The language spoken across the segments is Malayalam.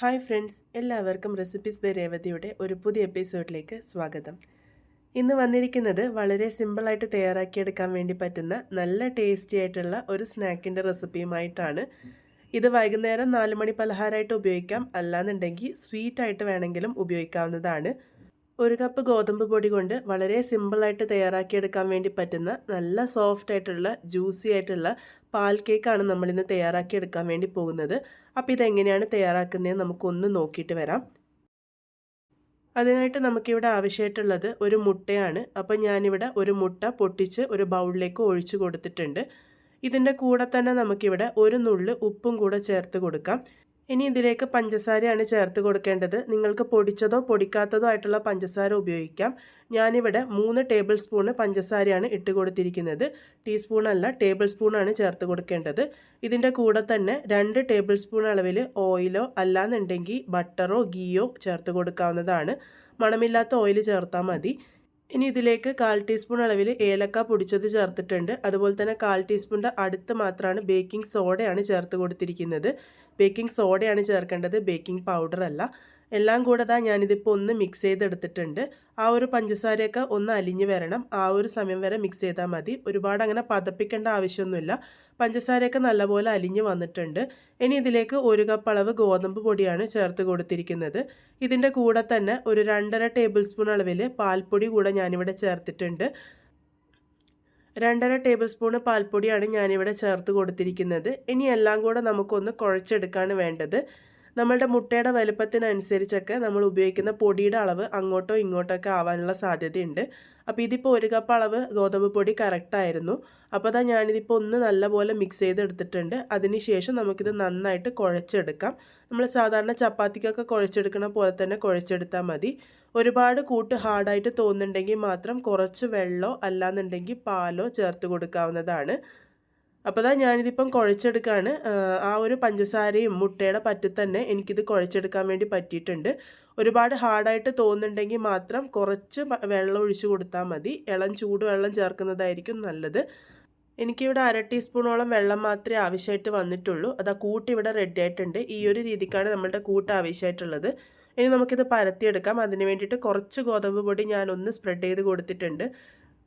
ഹായ് ഫ്രണ്ട്സ്, എല്ലാവർക്കും റെസിപ്പീസ് ബൈ രേവതിയുടെ ഒരു പുതിയ എപ്പിസോഡിലേക്ക് സ്വാഗതം. ഇന്ന് വന്നിരിക്കുന്നത് വളരെ സിമ്പിളായിട്ട് തയ്യാറാക്കിയെടുക്കാൻ വേണ്ടി പറ്റുന്ന നല്ല ടേസ്റ്റി ആയിട്ടുള്ള ഒരു സ്നാക്കിൻ്റെ റെസിപ്പിയുമായിട്ടാണ്. ഇത് വൈകുന്നേരം 4 മണി പലഹാരമായിട്ട് ഉപയോഗിക്കാം, അല്ലാന്നുണ്ടെങ്കിൽ സ്വീറ്റായിട്ട് വേണമെങ്കിലും ഉപയോഗിക്കാവുന്നതാണ്. ഒരു കപ്പ് ഗോതമ്പ് പൊടി കൊണ്ട് വളരെ സിമ്പിളായിട്ട് തയ്യാറാക്കിയെടുക്കാൻ വേണ്ടി പറ്റുന്ന നല്ല സോഫ്റ്റ് ആയിട്ടുള്ള ജ്യൂസി ആയിട്ടുള്ള പാൽ കേക്കാണ് നമ്മളിന്ന് തയ്യാറാക്കിയെടുക്കാൻ വേണ്ടി പോകുന്നത്. അപ്പോൾ ഇതെങ്ങനെയാണ് തയ്യാറാക്കുന്നതെന്ന് നമുക്കൊന്ന് നോക്കിയിട്ട് വരാം. അതിനായിട്ട് നമുക്കിവിടെ ആവശ്യമായിട്ടുള്ളത് ഒരു മുട്ടയാണ്. അപ്പോൾ ഞാനിവിടെ ഒരു മുട്ട പൊട്ടിച്ച് ഒരു ബൗളിലേക്ക് ഒഴിച്ചു കൊടുത്തിട്ടുണ്ട്. ഇതിൻ്റെ കൂടെ തന്നെ നമുക്കിവിടെ ഒരു നുള്ള് ഉപ്പും കൂടെ ചേർത്ത് കൊടുക്കാം. ഇനി ഇതിലേക്ക് പഞ്ചസാരയാണ് ചേർത്ത് കൊടുക്കേണ്ടത്. നിങ്ങൾക്ക് പൊടിച്ചതോ പൊടിക്കാത്തതോ ആയിട്ടുള്ള പഞ്ചസാര ഉപയോഗിക്കാം. ഞാനിവിടെ 3 ടേബിൾ സ്പൂണ് പഞ്ചസാരയാണ് ഇട്ട് കൊടുത്തിരിക്കുന്നത്. ടീസ്പൂണല്ല, ടേബിൾ സ്പൂണാണ് ചേർത്ത് കൊടുക്കേണ്ടത്. ഇതിൻ്റെ കൂടെ തന്നെ 2 ടേബിൾ സ്പൂൺ അളവിൽ ഓയിലോ അല്ലാന്നുണ്ടെങ്കിൽ ബട്ടറോ ഗീയോ ചേർത്ത് കൊടുക്കാവുന്നതാണ്. മണമില്ലാത്ത ഓയിൽ ചേർത്താൽ മതി. ഇനി ഇതിലേക്ക് 1/4 ടീസ്പൂൺ അളവിൽ ഏലക്ക പൊടിച്ചത് ചേർത്തിട്ടുണ്ട്. അതുപോലെ തന്നെ 1/4 ടീസ്പൂണിൻ്റെ അടുത്ത് മാത്രമാണ് ബേക്കിംഗ് സോഡയാണ് ചേർത്ത് കൊടുത്തിരിക്കുന്നത്. ബേക്കിംഗ് സോഡയാണ് ചേർക്കേണ്ടത്, ബേക്കിംഗ് പൗഡർ അല്ല. എല്ലാം കൂടെ ഞാനിതിപ്പോൾ ഒന്ന് മിക്സ് ചെയ്തെടുത്തിട്ടുണ്ട്. ആ ഒരു പഞ്ചസാരയൊക്കെ ഒന്ന് അലിഞ്ഞ് വരണം, ആ ഒരു സമയം വരെ മിക്സ് ചെയ്താൽ മതി. ഒരുപാട് അങ്ങനെ പതപ്പിക്കേണ്ട ആവശ്യമൊന്നുമില്ല. പഞ്ചസാരയൊക്കെ നല്ലപോലെ അലിഞ്ഞ് വന്നിട്ടുണ്ട്. ഇനി ഇതിലേക്ക് 1 കപ്പ് അളവ് ഗോതമ്പ് പൊടിയാണ് ചേർത്ത് കൊടുത്തിരിക്കുന്നത്. ഇതിൻ്റെ കൂടെ തന്നെ ഒരു 2.5 ടേബിൾ സ്പൂൺ അളവിൽ പാൽപ്പൊടി കൂടെ ഞാനിവിടെ ചേർത്തിട്ടുണ്ട്. 2.5 ടേബിൾ സ്പൂണ് പാൽപ്പൊടിയാണ് ഞാനിവിടെ ചേർത്ത് കൊടുത്തിരിക്കുന്നത്. ഇനി എല്ലാം കൂടെ നമുക്കൊന്ന് കുഴച്ചെടുക്കാണ് വേണ്ടത്. നമ്മളുടെ മുട്ടയുടെ വലുപ്പത്തിനനുസരിച്ചൊക്കെ നമ്മൾ ഉപയോഗിക്കുന്ന പൊടിയുടെ അളവ് അങ്ങോട്ടോ ഇങ്ങോട്ടൊക്കെ ആവാനുള്ള സാധ്യതയുണ്ട്. അപ്പോൾ ഇതിപ്പോൾ 1 കപ്പ് അളവ് ഗോതമ്പ് പൊടി കറക്റ്റായിരുന്നു. അപ്പോൾ ഞാനിതിപ്പോൾ ഒന്ന് നല്ലപോലെ മിക്സ് ചെയ്തെടുത്തിട്ടുണ്ട്. അതിന് ശേഷം നമുക്കിത് നന്നായിട്ട് കുഴച്ചെടുക്കാം. നമ്മൾ സാധാരണ ചപ്പാത്തിക്കൊക്കെ കുഴച്ചെടുക്കുന്ന പോലെ തന്നെ കുഴച്ചെടുത്താൽ മതി. ഒരുപാട് കൂട്ട് ഹാർഡായിട്ട് തോന്നുന്നുണ്ടെങ്കിൽ മാത്രം കുറച്ച് വെള്ളമോ അല്ലാന്നുണ്ടെങ്കിൽ പാലോ ചേർത്ത് കൊടുക്കാവുന്നതാണ്. അപ്പോൾ ഞാനിതിപ്പം കുഴച്ചെടുക്കുകയാണ്. ആ ഒരു പഞ്ചസാരയും മുട്ടയുടെ പറ്റിൽ തന്നെ എനിക്കിത് കുഴച്ചെടുക്കാൻ വേണ്ടി പറ്റിയിട്ടുണ്ട്. ഒരുപാട് ഹാർഡായിട്ട് തോന്നുന്നുണ്ടെങ്കിൽ മാത്രം കുറച്ച് വെള്ളം ഒഴിച്ചു കൊടുത്താൽ മതി. ഇളം ചൂടുവെള്ളം ചേർക്കുന്നതായിരിക്കും നല്ലത്. എനിക്കിവിടെ 1/2 ടീസ്പൂണോളം വെള്ളം മാത്രമേ ആവശ്യമായിട്ട് വന്നിട്ടുള്ളൂ. അത് ആ കൂട്ട് ഇവിടെ റെഡി ആയിട്ടുണ്ട്. ഈ ഒരു രീതിക്കാണ് നമ്മളുടെ കൂട്ട് ആവശ്യമായിട്ടുള്ളത്. ഇനി നമുക്കിത് പരത്തിയെടുക്കാം. അതിന് വേണ്ടിയിട്ട് കുറച്ച് ഗോതമ്പ് പൊടി ഞാനൊന്ന് സ്പ്രെഡ് ചെയ്ത് കൊടുത്തിട്ടുണ്ട്.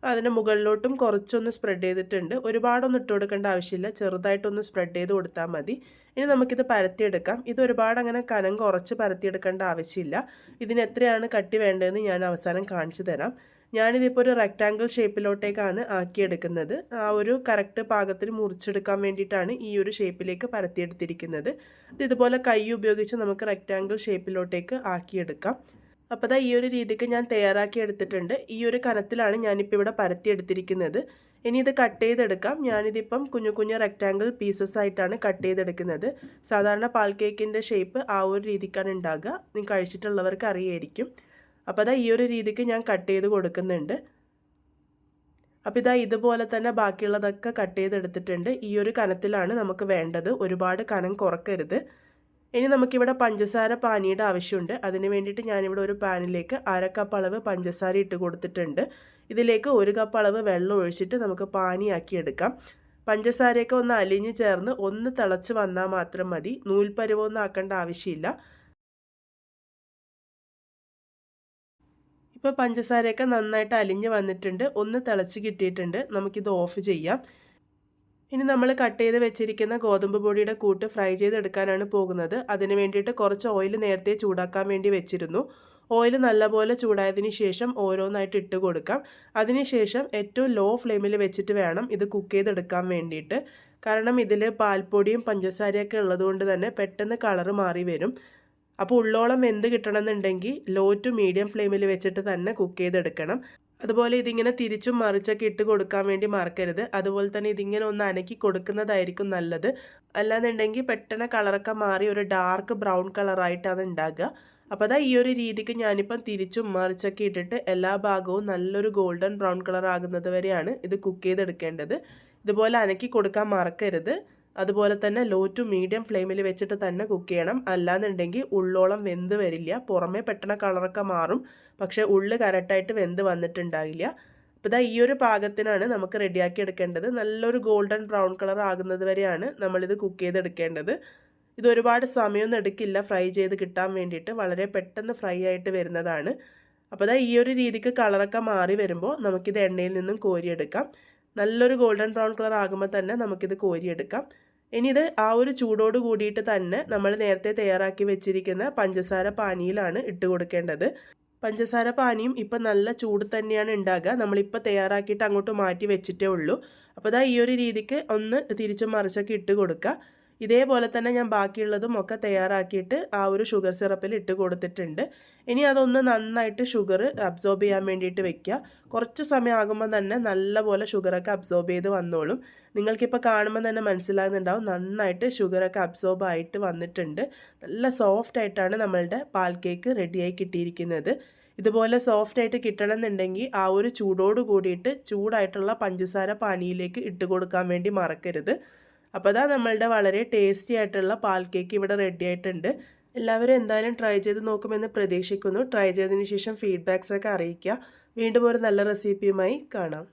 അതിന് മുകളിലോട്ടും കുറച്ചൊന്ന് സ്പ്രെഡ് ചെയ്തിട്ടുണ്ട്. ഒരുപാടൊന്നും ഇട്ട് കൊടുക്കേണ്ട ആവശ്യമില്ല, ചെറുതായിട്ടൊന്ന് സ്പ്രെഡ് ചെയ്ത് കൊടുത്താൽ മതി. ഇനി നമുക്കിത് പരത്തിയെടുക്കാം. ഇത് ഒരുപാട് അങ്ങനെ കനം കുറച്ച് പരത്തിയെടുക്കേണ്ട ആവശ്യമില്ല. ഇതിന് എത്രയാണ് കട്ടി വേണ്ടതെന്ന് ഞാൻ അവസാനം കാണിച്ചു തരാം. ഞാനിതിപ്പോൾ ഒരു റെക്റ്റാങ്കിൾ ഷേപ്പിലോട്ടേക്കാണ് ആക്കിയെടുക്കുന്നത്. ആ ഒരു കറക്റ്റ് പാകത്തിൽ മുറിച്ചെടുക്കാൻ വേണ്ടിയിട്ടാണ് ഈ ഒരു ഷേപ്പിലേക്ക് പരത്തിയെടുത്തിരിക്കുന്നത്. ഇതുപോലെ കൈ ഉപയോഗിച്ച് നമുക്ക് റെക്റ്റാങ്കിൾ ഷേപ്പിലോട്ടേക്ക് ആക്കിയെടുക്കാം. അപ്പോൾ ഈ ഒരു രീതിക്ക് ഞാൻ തയ്യാറാക്കി എടുത്തിട്ടുണ്ട്. ഈ ഒരു കനത്തിലാണ് ഞാനിപ്പോൾ ഇവിടെ പരത്തിയെടുത്തിരിക്കുന്നത്. ഇനി ഇത് കട്ട് ചെയ്തെടുക്കാം. ഞാനിതിപ്പം കുഞ്ഞു കുഞ്ഞു റെക്റ്റാങ്കിൾ പീസസ് ആയിട്ടാണ് കട്ട് ചെയ്തെടുക്കുന്നത്. സാധാരണ പാൽ കേക്കിൻ്റെ ഷേപ്പ് ആ ഒരു രീതിക്കാണ് ഉണ്ടാകുക. നിങ്ങൾ കഴിച്ചിട്ടുള്ളവർക്ക് അറിയായിരിക്കും. അപ്പോൾ ഈ ഒരു രീതിക്ക് ഞാൻ കട്ട് ചെയ്ത് കൊടുക്കുന്നുണ്ട്. അപ്പോൾ ഇതുപോലെ തന്നെ ബാക്കിയുള്ളതൊക്കെ കട്ട് ചെയ്തെടുത്തിട്ടുണ്ട്. ഈ ഒരു കനത്തിലാണ് നമുക്ക് വേണ്ടത്. ഒരുപാട് കനം കുറക്കരുത്. ഇനി നമുക്കിവിടെ പഞ്ചസാര പാനിയുടെ ആവശ്യമുണ്ട്. അതിന് വേണ്ടിയിട്ട് ഞാനിവിടെ ഒരു പാനിലേക്ക് 1/2 കപ്പ് അളവ് പഞ്ചസാര ഇട്ട് കൊടുത്തിട്ടുണ്ട്. ഇതിലേക്ക് 1 കപ്പ് അളവ് വെള്ളം ഒഴിച്ചിട്ട് നമുക്ക് പാനിയാക്കി എടുക്കാം. പഞ്ചസാരയൊക്കെ ഒന്ന് അലിഞ്ഞ് ചേർന്ന് ഒന്ന് തിളച്ച് വന്നാൽ മാത്രം മതി. നൂൽപ്പരുവൊന്നും ആക്കേണ്ട ആവശ്യമില്ല. ഇപ്പോൾ പഞ്ചസാരയൊക്കെ നന്നായിട്ട് അലിഞ്ഞ് വന്നിട്ടുണ്ട്. ഒന്ന് തിളച്ച് കിട്ടിയിട്ടുണ്ട്. നമുക്കിത് ഓഫ് ചെയ്യാം. ഇനി നമ്മൾ കട്ട് ചെയ്ത് വെച്ചിരിക്കുന്ന ഗോതമ്പ് പൊടിയുടെ കൂട്ട് ഫ്രൈ ചെയ്തെടുക്കാനാണ് പോകുന്നത്. അതിന് വേണ്ടിയിട്ട് കുറച്ച് ഓയിൽ നേരത്തെ ചൂടാക്കാൻ വേണ്ടി വെച്ചിരുന്നു. ഓയിൽ നല്ലപോലെ ചൂടായതിന് ശേഷം ഓരോന്നായിട്ട് ഇട്ട് കൊടുക്കാം. അതിനുശേഷം ഏറ്റവും ലോ ഫ്ലെയിമിൽ വെച്ചിട്ട് വേണം ഇത് കുക്ക് ചെയ്തെടുക്കാൻ വേണ്ടിയിട്ട്. കാരണം ഇതിൽ പാൽപ്പൊടിയും പഞ്ചസാരയൊക്കെ ഉള്ളതുകൊണ്ട് തന്നെ പെട്ടെന്ന് കളറ് മാറി വരും. അപ്പോൾ ഉള്ളോളം വെന്ത് കിട്ടണമെന്നുണ്ടെങ്കിൽ ലോ ടു മീഡിയം ഫ്ലെയിമിൽ വെച്ചിട്ട് തന്നെ കുക്ക് ചെയ്തെടുക്കണം. അതുപോലെ ഇതിങ്ങനെ തിരിച്ചും മറിച്ചൊക്കെ ഇട്ട് കൊടുക്കാൻ വേണ്ടി മറക്കരുത്. അതുപോലെ തന്നെ ഇതിങ്ങനെ ഒന്ന് അനക്കി കൊടുക്കുന്നതായിരിക്കും നല്ലത്. അല്ലാന്നുണ്ടെങ്കിൽ പെട്ടെന്ന് കളറൊക്കെ മാറി ഒരു ഡാർക്ക് ബ്രൗൺ കളറായിട്ടാണ് ഉണ്ടാകുക. അപ്പോൾ ഈ ഒരു രീതിക്ക് ഞാനിപ്പം തിരിച്ചും മറിച്ചൊക്കെ ഇട്ടിട്ട് എല്ലാ ഭാഗവും നല്ലൊരു ഗോൾഡൻ ബ്രൗൺ കളർ ആകുന്നത് വരെയാണ് ഇത് കുക്ക് ചെയ്തെടുക്കേണ്ടത്. ഇതുപോലെ അനക്കി കൊടുക്കാൻ മറക്കരുത്. അതുപോലെ തന്നെ ലോ ടു മീഡിയം ഫ്ലെയിമിൽ വെച്ചിട്ട് തന്നെ കുക്ക് ചെയ്യണം. അല്ലാന്നുണ്ടെങ്കിൽ ഉള്ളോളം വെന്ത് വരില്ല. പുറമേ പെട്ടെന്ന് കളറൊക്കെ മാറും, പക്ഷേ ഉള്ളു കറക്റ്റായിട്ട് വെന്ത് വന്നിട്ടുണ്ടാകില്ല. അപ്പോൾ ഈ ഒരു പാകത്തിനാണ് നമുക്ക് റെഡിയാക്കി എടുക്കേണ്ടത്. നല്ലൊരു ഗോൾഡൻ ബ്രൗൺ കളർ ആകുന്നത് വരെയാണ് നമ്മളിത് കുക്ക് ചെയ്തെടുക്കേണ്ടത്. ഇത് ഒരുപാട് സമയമൊന്നും എടുക്കില്ല ഫ്രൈ ചെയ്ത് കിട്ടാൻ വേണ്ടിയിട്ട്, വളരെ പെട്ടെന്ന് ഫ്രൈ ആയിട്ട് വരുന്നതാണ്. അപ്പോൾ ഈ ഒരു രീതിക്ക് കളറൊക്കെ മാറി വരുമ്പോൾ നമുക്കിത് എണ്ണയിൽ നിന്നും കോരിയെടുക്കാം. നല്ലൊരു ഗോൾഡൻ ബ്രൗൺ കളർ ആകുമ്പോൾ തന്നെ നമുക്കിത് കോരിയെടുക്കാം. ഇനി ഇത് ആ ഒരു ചൂടോട് കൂടിയിട്ട് തന്നെ നമ്മൾ നേരത്തെ തയ്യാറാക്കി വെച്ചിരിക്കുന്ന പഞ്ചസാര പാനിയിലാണ് ഇട്ട് കൊടുക്കേണ്ടത്. പഞ്ചസാര പാനിയും ഇപ്പം നല്ല ചൂട് തന്നെയാണ് ഉണ്ടാകുക. നമ്മളിപ്പോൾ തയ്യാറാക്കിയിട്ട് അങ്ങോട്ട് മാറ്റി വെച്ചിട്ടേ ഉള്ളൂ. അപ്പോൾ ഈ ഒരു രീതിക്ക് ഒന്ന് തിരിച്ചും മറിച്ചൊക്കെ ഇട്ട് കൊടുക്കുക. ഇതേപോലെ തന്നെ ഞാൻ ബാക്കിയുള്ളതും ഒക്കെ തയ്യാറാക്കിയിട്ട് ആ ഒരു ഷുഗർ സിറപ്പിൽ ഇട്ട് കൊടുത്തിട്ടുണ്ട്. ഇനി അതൊന്ന് നന്നായിട്ട് ഷുഗർ അബ്സോർബ് ചെയ്യാൻ വേണ്ടിയിട്ട് വെക്കുക. കുറച്ച് സമയം ആകുമ്പോൾ തന്നെ നല്ലപോലെ ഷുഗറൊക്കെ അബ്സോർബ് ചെയ്ത് വന്നോളും. നിങ്ങൾക്കിപ്പോൾ കാണുമ്പോൾ തന്നെ മനസ്സിലാകുന്നുണ്ടാവും നന്നായിട്ട് ഷുഗറൊക്കെ അബ്സോർബ് ആയിട്ട് വന്നിട്ടുണ്ട്. നല്ല സോഫ്റ്റ് ആയിട്ടാണ് നമ്മളുടെ പാൽ കേക്ക് റെഡിയായി കിട്ടിയിരിക്കുന്നത്. ഇതുപോലെ സോഫ്റ്റ് ആയിട്ട് കിട്ടണമെന്നുണ്ടെങ്കിൽ ആ ഒരു ചൂടോട് കൂടിയിട്ട് ചൂടായിട്ടുള്ള പഞ്ചസാര പാനിയിലേക്ക് ഇട്ട് കൊടുക്കാൻ വേണ്ടി മറക്കരുത്. അപ്പോൾ നമ്മളുടെ വളരെ ടേസ്റ്റി ആയിട്ടുള്ള പാൽ കേക്ക് ഇവിടെ റെഡി ആയിട്ടുണ്ട്. എല്ലാവരും എന്തായാലും ട്രൈ ചെയ്ത് നോക്കുമെന്ന് പ്രതീക്ഷിക്കുന്നു. ട്രൈ ചെയ്തതിന് ശേഷം ഫീഡ്ബാക്സ് ഒക്കെ അറിയിക്കുക. വീണ്ടും ഒരു നല്ല റെസിപ്പിയുമായി കാണാം.